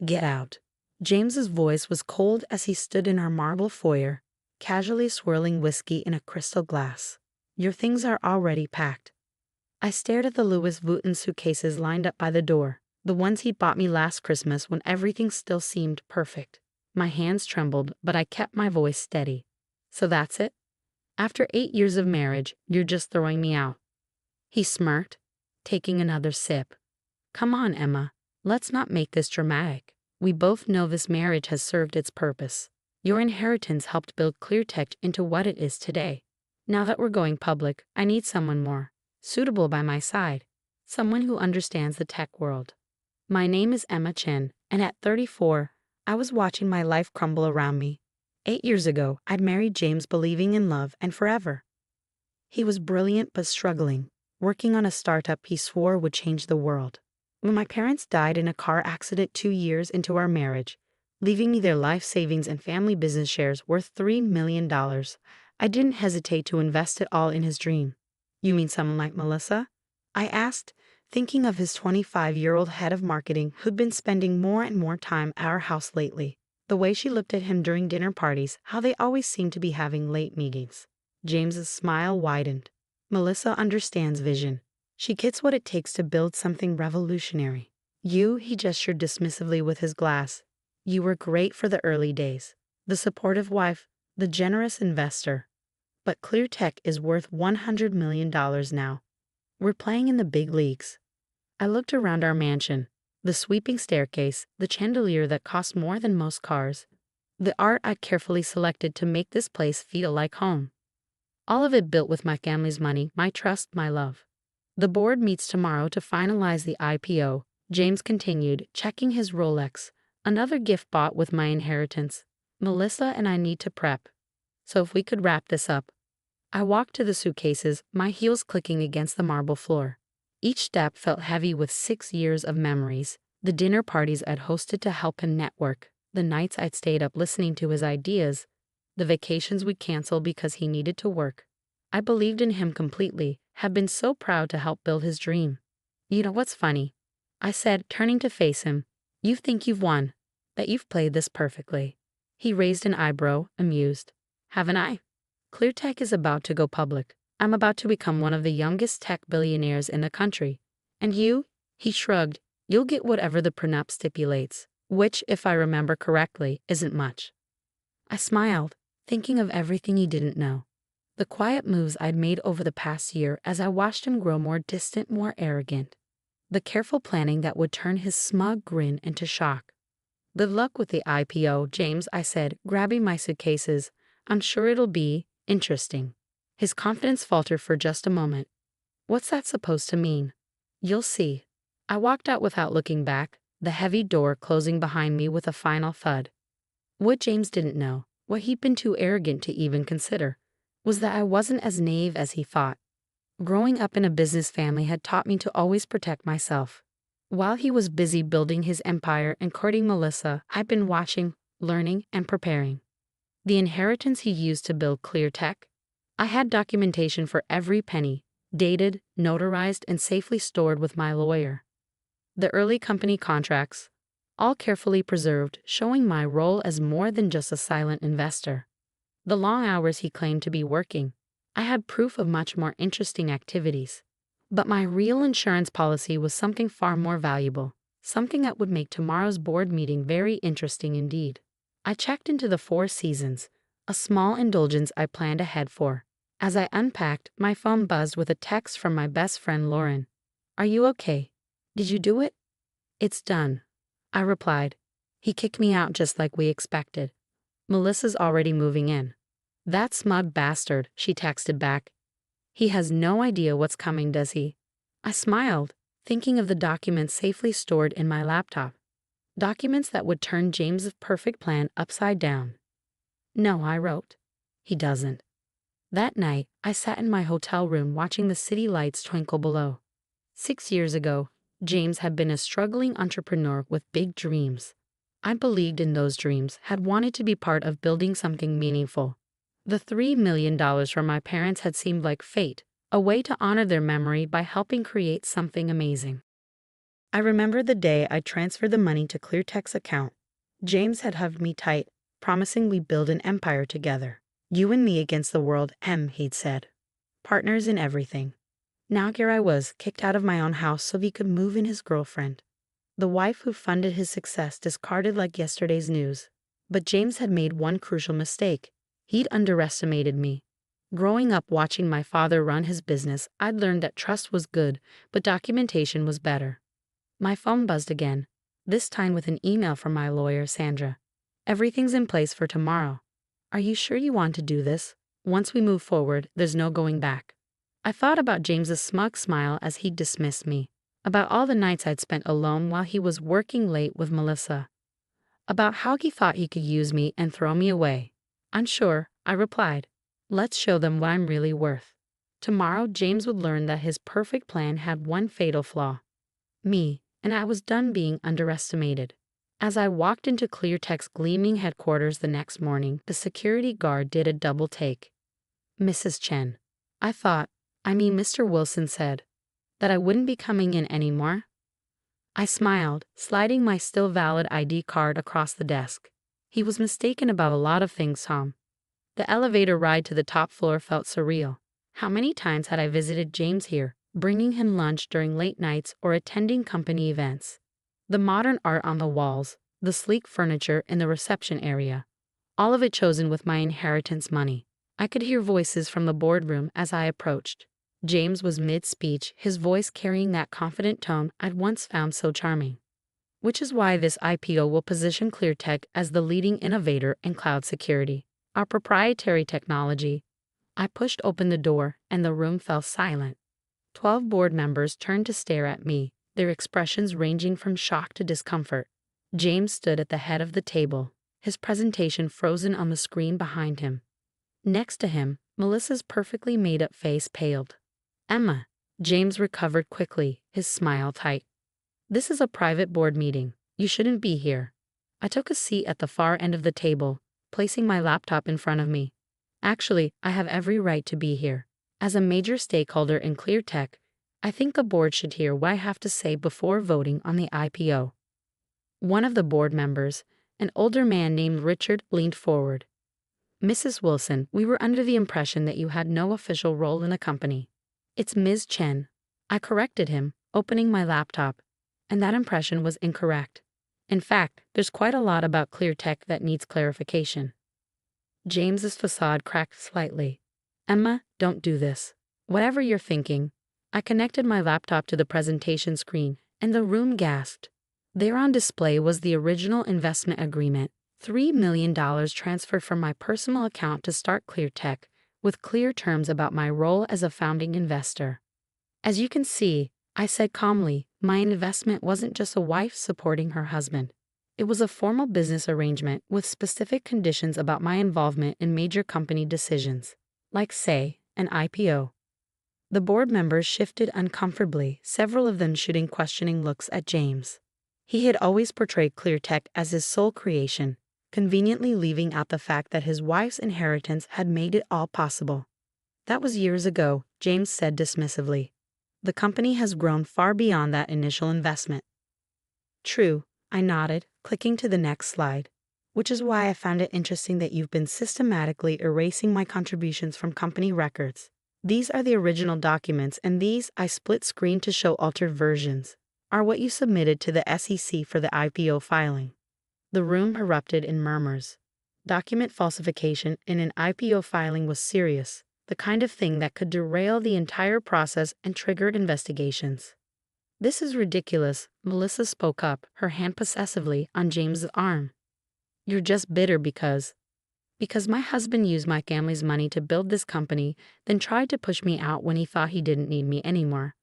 Get out. James's voice was cold as he stood in our marble foyer, casually swirling whiskey in a crystal glass. Your things are already packed. I stared at the Louis Vuitton suitcases lined up by the door, the ones he'd bought me last Christmas when everything still seemed perfect. My hands trembled, but I kept my voice steady. So that's it? After 8 years of marriage, you're just throwing me out. He smirked, taking another sip. Come on, Emma. Let's not make this dramatic. We both know this marriage has served its purpose. Your inheritance helped build ClearTech into what it is today. Now that we're going public, I need someone more suitable by my side. Someone who understands the tech world. My name is Emma Chen, and at 34, I was watching my life crumble around me. 8 years ago, I'd married James believing in love and forever. He was brilliant but struggling, working on a startup he swore would change the world. When my parents died in a car accident 2 years into our marriage, leaving me their life savings and family business shares worth $3 million, I didn't hesitate to invest it all in his dream. You mean someone like Melissa? I asked, thinking of his 25-year-old head of marketing who'd been spending more and more time at our house lately. The way she looked at him during dinner parties, how they always seemed to be having late meetings. James's smile widened. Melissa understands vision. She gets what it takes to build something revolutionary. He gestured dismissively with his glass. You were great for the early days. The supportive wife, the generous investor. But ClearTech is worth $100 million now. We're playing in the big leagues. I looked around our mansion. The sweeping staircase, the chandelier that cost more than most cars. The art I carefully selected to make this place feel like home. All of it built with my family's money, my trust, my love. The board meets tomorrow to finalize the IPO, James continued, checking his Rolex. Another gift bought with my inheritance. Melissa and I need to prep. So if we could wrap this up. I walked to the suitcases, my heels clicking against the marble floor. Each step felt heavy with 6 years of memories. The dinner parties I'd hosted to help him network, the nights I'd stayed up listening to his ideas, the vacations we'd cancel because he needed to work. I believed in him completely, had been so proud to help build his dream. You know what's funny? I said, turning to face him. You think you've won, that you've played this perfectly. He raised an eyebrow, amused. Haven't I? ClearTech is about to go public. I'm about to become one of the youngest tech billionaires in the country. And you? He shrugged. You'll get whatever the prenup stipulates, which, if I remember correctly, isn't much. I smiled, thinking of everything he didn't know. The quiet moves I'd made over the past year as I watched him grow more distant, more arrogant. The careful planning that would turn his smug grin into shock. Good luck with the IPO, James, I said, grabbing my suitcases. I'm sure it'll be interesting. His confidence faltered for just a moment. What's that supposed to mean? You'll see. I walked out without looking back, the heavy door closing behind me with a final thud. What James didn't know, what he'd been too arrogant to even consider, was that I wasn't as naive as he thought. Growing up in a business family had taught me to always protect myself. While he was busy building his empire and courting Melissa, I'd been watching, learning, and preparing. The inheritance he used to build ClearTech? I had documentation for every penny, dated, notarized, and safely stored with my lawyer. The early company contracts, all carefully preserved, showing my role as more than just a silent investor. The long hours he claimed to be working, I had proof of much more interesting activities. But my real insurance policy was something far more valuable, something that would make tomorrow's board meeting very interesting indeed. I checked into the Four Seasons, a small indulgence I planned ahead for. As I unpacked, my phone buzzed with a text from my best friend Lauren. Are you okay? Did you do it? It's done, I replied. He kicked me out just like we expected. Melissa's already moving in. That smug bastard, she texted back. He has no idea what's coming, does he? I smiled, thinking of the documents safely stored in my laptop. Documents that would turn James's perfect plan upside down. No, I wrote. He doesn't. That night, I sat in my hotel room watching the city lights twinkle below. 6 years ago, James had been a struggling entrepreneur with big dreams. I believed in those dreams, had wanted to be part of building something meaningful. The $3 million from my parents had seemed like fate, a way to honor their memory by helping create something amazing. I remember the day I transferred the money to ClearTech's account. James had hugged me tight, promising we'd build an empire together. You and me against the world, he'd said. Partners in everything. Now here I was, kicked out of my own house so he could move in his girlfriend. The wife who funded his success discarded like yesterday's news. But James had made one crucial mistake. He'd underestimated me. Growing up watching my father run his business, I'd learned that trust was good, but documentation was better. My phone buzzed again, this time with an email from my lawyer, Sandra. Everything's in place for tomorrow. Are you sure you want to do this? Once we move forward, there's no going back. I thought about James's smug smile as he dismissed me, about all the nights I'd spent alone while he was working late with Melissa, about how he thought he could use me and throw me away. Unsure, I replied, let's show them what I'm really worth. Tomorrow, James would learn that his perfect plan had one fatal flaw. Me, and I was done being underestimated. As I walked into ClearTech's gleaming headquarters the next morning, the security guard did a double take. Mrs. Chen. Mr. Wilson said, that I wouldn't be coming in anymore. I smiled, sliding my still valid ID card across the desk. He was mistaken about a lot of things, Tom. The elevator ride to the top floor felt surreal. How many times had I visited James here, bringing him lunch during late nights or attending company events? The modern art on the walls, the sleek furniture in the reception area, all of it chosen with my inheritance money. I could hear voices from the boardroom as I approached. James was mid-speech, his voice carrying that confident tone I'd once found so charming. Which is why this IPO will position ClearTech as the leading innovator in cloud security, our proprietary technology. I pushed open the door, and the room fell silent. 12 board members turned to stare at me, their expressions ranging from shock to discomfort. James stood at the head of the table, his presentation frozen on the screen behind him. Next to him, Melissa's perfectly made-up face paled. Emma. James recovered quickly, his smile tight. This is a private board meeting. You shouldn't be here. I took a seat at the far end of the table, placing my laptop in front of me. Actually, I have every right to be here. As a major stakeholder in ClearTech, I think the board should hear what I have to say before voting on the IPO. One of the board members, an older man named Richard, leaned forward. Mrs. Wilson, we were under the impression that you had no official role in the company. It's Ms. Chen. I corrected him, opening my laptop, and that impression was incorrect. In fact, there's quite a lot about ClearTech that needs clarification. James's facade cracked slightly. Emma, don't do this. Whatever you're thinking. I connected my laptop to the presentation screen, and the room gasped. There on display was the original investment agreement, $3 million transferred from my personal account to start ClearTech, with clear terms about my role as a founding investor. As you can see, I said calmly, my investment wasn't just a wife supporting her husband. It was a formal business arrangement with specific conditions about my involvement in major company decisions, like, say, an IPO. The board members shifted uncomfortably, several of them shooting questioning looks at James. He had always portrayed ClearTech as his sole creation, conveniently leaving out the fact that his wife's inheritance had made it all possible. That was years ago, James said dismissively. The company has grown far beyond that initial investment. True, I nodded, clicking to the next slide, which is why I found it interesting that you've been systematically erasing my contributions from company records. These are the original documents, and these, I split screen to show altered versions, are what you submitted to the SEC for the IPO filing. The room erupted in murmurs. Document falsification in an IPO filing was serious, the kind of thing that could derail the entire process and trigger investigations. This is ridiculous, Melissa spoke up, her hand possessively on James's arm. You're just bitter because my husband used my family's money to build this company, then tried to push me out when he thought he didn't need me anymore.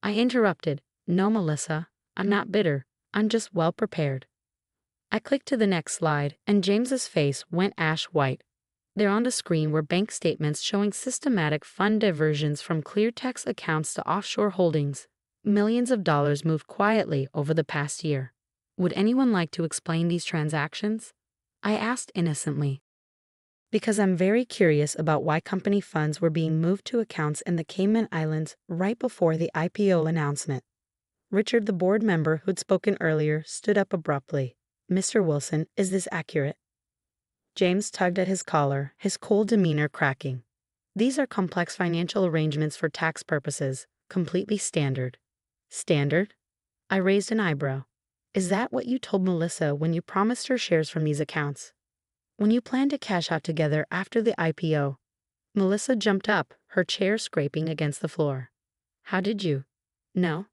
I interrupted. No, Melissa, I'm not bitter. I'm just well prepared. I clicked to the next slide, and James's face went ash white. There on the screen were bank statements showing systematic fund diversions from ClearTech's accounts to offshore holdings. Millions of dollars moved quietly over the past year. Would anyone like to explain these transactions? I asked innocently. Because I'm very curious about why company funds were being moved to accounts in the Cayman Islands right before the IPO announcement. Richard, the board member who'd spoken earlier, stood up abruptly. Mr. Wilson, is this accurate? James tugged at his collar, his cold demeanor cracking. These are complex financial arrangements for tax purposes, completely standard. Standard? I raised an eyebrow. Is that what you told Melissa when you promised her shares from these accounts? When you planned to cash out together after the IPO? Melissa jumped up, her chair scraping against the floor. How did you? No.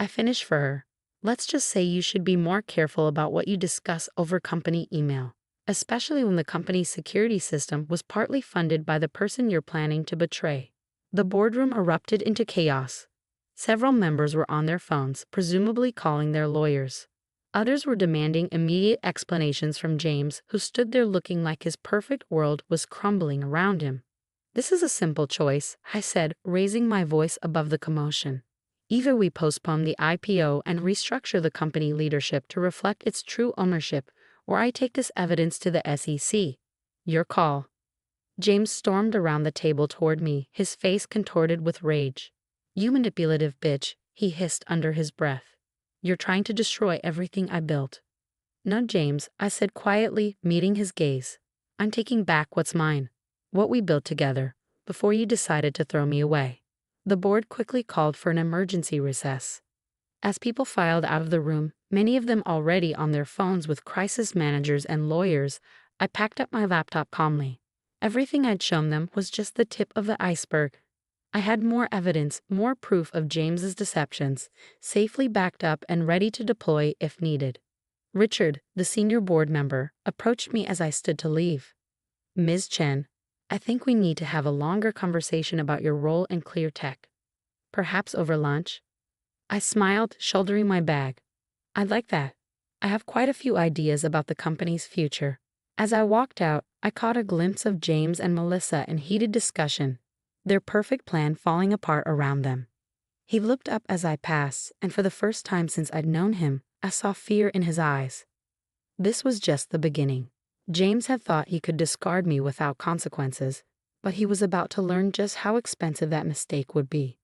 I finished for her. Let's just say you should be more careful about what you discuss over company email, especially when the company's security system was partly funded by the person you're planning to betray. The boardroom erupted into chaos. Several members were on their phones, presumably calling their lawyers. Others were demanding immediate explanations from James, who stood there looking like his perfect world was crumbling around him. This is a simple choice, I said, raising my voice above the commotion. Either we postpone the IPO and restructure the company leadership to reflect its true ownership, or I take this evidence to the SEC. Your call. James stormed around the table toward me, his face contorted with rage. You manipulative bitch, he hissed under his breath. You're trying to destroy everything I built. No, James, I said quietly, meeting his gaze. I'm taking back what's mine. What we built together, before you decided to throw me away. The board quickly called for an emergency recess. As people filed out of the room, many of them already on their phones with crisis managers and lawyers, I packed up my laptop calmly. Everything I'd shown them was just the tip of the iceberg. I had more evidence, more proof of James's deceptions, safely backed up and ready to deploy if needed. Richard, the senior board member, approached me as I stood to leave. Ms. Chen, I think we need to have a longer conversation about your role in Clear Tech. Perhaps over lunch? I smiled, shouldering my bag. I'd like that. I have quite a few ideas about the company's future. As I walked out, I caught a glimpse of James and Melissa in heated discussion, their perfect plan falling apart around them. He looked up as I passed, and for the first time since I'd known him, I saw fear in his eyes. This was just the beginning. James had thought he could discard me without consequences, but he was about to learn just how expensive that mistake would be.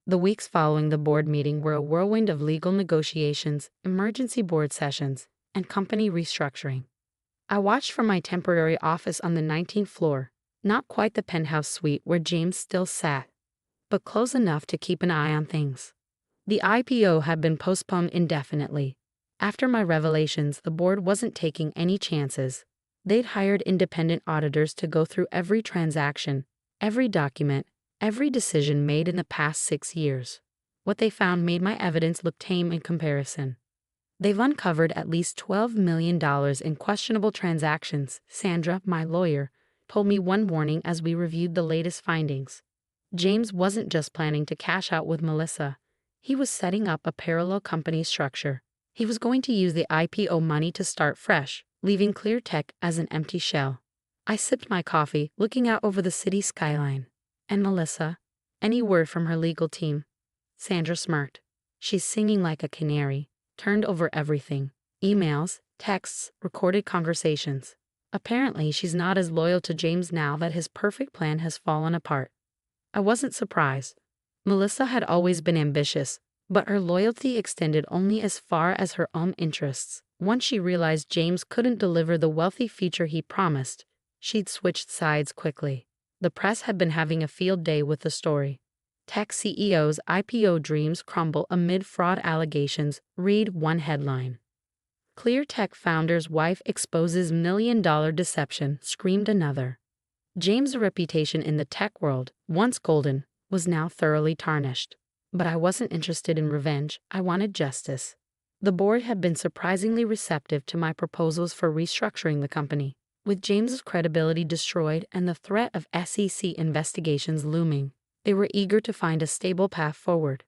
The weeks following the board meeting were a whirlwind of legal negotiations, emergency board sessions, and company restructuring. I watched from my temporary office on the 19th floor, not quite the penthouse suite where James still sat, but close enough to keep an eye on things. The IPO had been postponed indefinitely. After my revelations, the board wasn't taking any chances. They'd hired independent auditors to go through every transaction, every document, every decision made in the past 6 years. What they found made my evidence look tame in comparison. They've uncovered at least $12 million in questionable transactions, Sandra, my lawyer, told me one morning as we reviewed the latest findings. James wasn't just planning to cash out with Melissa. He was setting up a parallel company structure. He was going to use the IPO money to start fresh, leaving Clear Tech as an empty shell. I sipped my coffee, looking out over the city skyline. And Melissa? Any word from her legal team? Sandra smirked. She's singing like a canary, turned over everything. Emails, texts, recorded conversations. Apparently, she's not as loyal to James now that his perfect plan has fallen apart. I wasn't surprised. Melissa had always been ambitious, but her loyalty extended only as far as her own interests. Once she realized James couldn't deliver the wealthy future he promised, she'd switched sides quickly. The press had been having a field day with the story. Tech CEO's IPO dreams crumble amid fraud allegations, read one headline. Clear Tech founder's wife exposes million-dollar deception, screamed another. James' reputation in the tech world, once golden, was now thoroughly tarnished. But I wasn't interested in revenge, I wanted justice. The board had been surprisingly receptive to my proposals for restructuring the company. With James's credibility destroyed and the threat of SEC investigations looming, they were eager to find a stable path forward.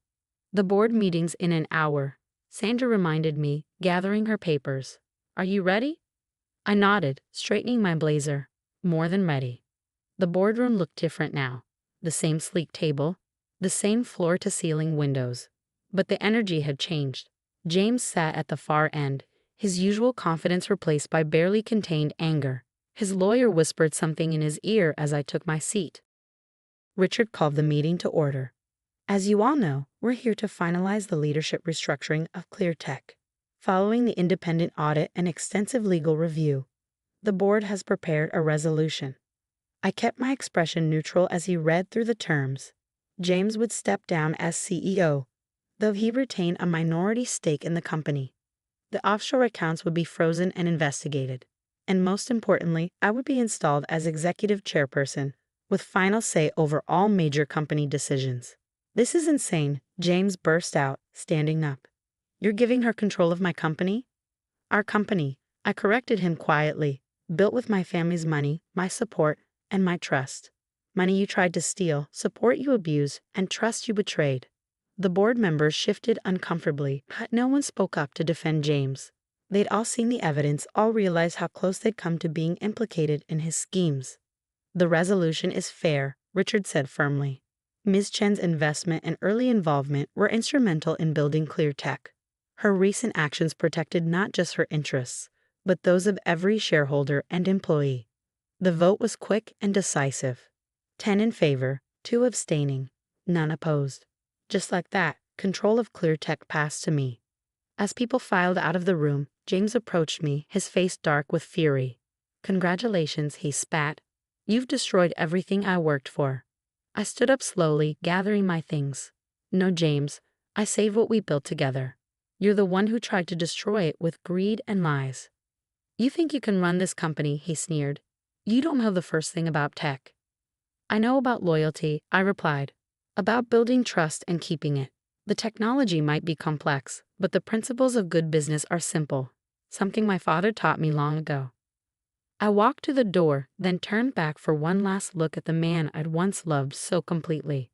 The board meeting's in an hour, Sandra reminded me, gathering her papers. Are you ready? I nodded, straightening my blazer. More than ready. The boardroom looked different now. The same sleek table, the same floor-to-ceiling windows. But the energy had changed. James sat at the far end, his usual confidence replaced by barely contained anger. His lawyer whispered something in his ear as I took my seat. Richard called the meeting to order. As you all know, we're here to finalize the leadership restructuring of ClearTech. Following the independent audit and extensive legal review, the board has prepared a resolution. I kept my expression neutral as he read through the terms. James would step down as CEO, though he retained a minority stake in the company. The offshore accounts would be frozen and investigated. And most importantly, I would be installed as executive chairperson, with final say over all major company decisions. This is insane, James burst out, standing up. You're giving her control of my company? Our company, I corrected him quietly, built with my family's money, my support, and my trust. Money you tried to steal, support you abused, and trust you betrayed. The board members shifted uncomfortably, but no one spoke up to defend James. They'd all seen the evidence, all realized how close they'd come to being implicated in his schemes. The resolution is fair, Richard said firmly. Ms. Chen's investment and early involvement were instrumental in building ClearTech. Her recent actions protected not just her interests, but those of every shareholder and employee. The vote was quick and decisive. 10 in favor, 2 abstaining, none opposed. Just like that, control of ClearTech passed to me. As people filed out of the room, James approached me, his face dark with fury. Congratulations, he spat. You've destroyed everything I worked for. I stood up slowly, gathering my things. No, James, I saved what we built together. You're the one who tried to destroy it with greed and lies. You think you can run this company, he sneered. You don't know the first thing about tech. I know about loyalty, I replied. About building trust and keeping it. The technology might be complex, but the principles of good business are simple. Something my father taught me long ago. I walked to the door, then turned back for one last look at the man I'd once loved so completely.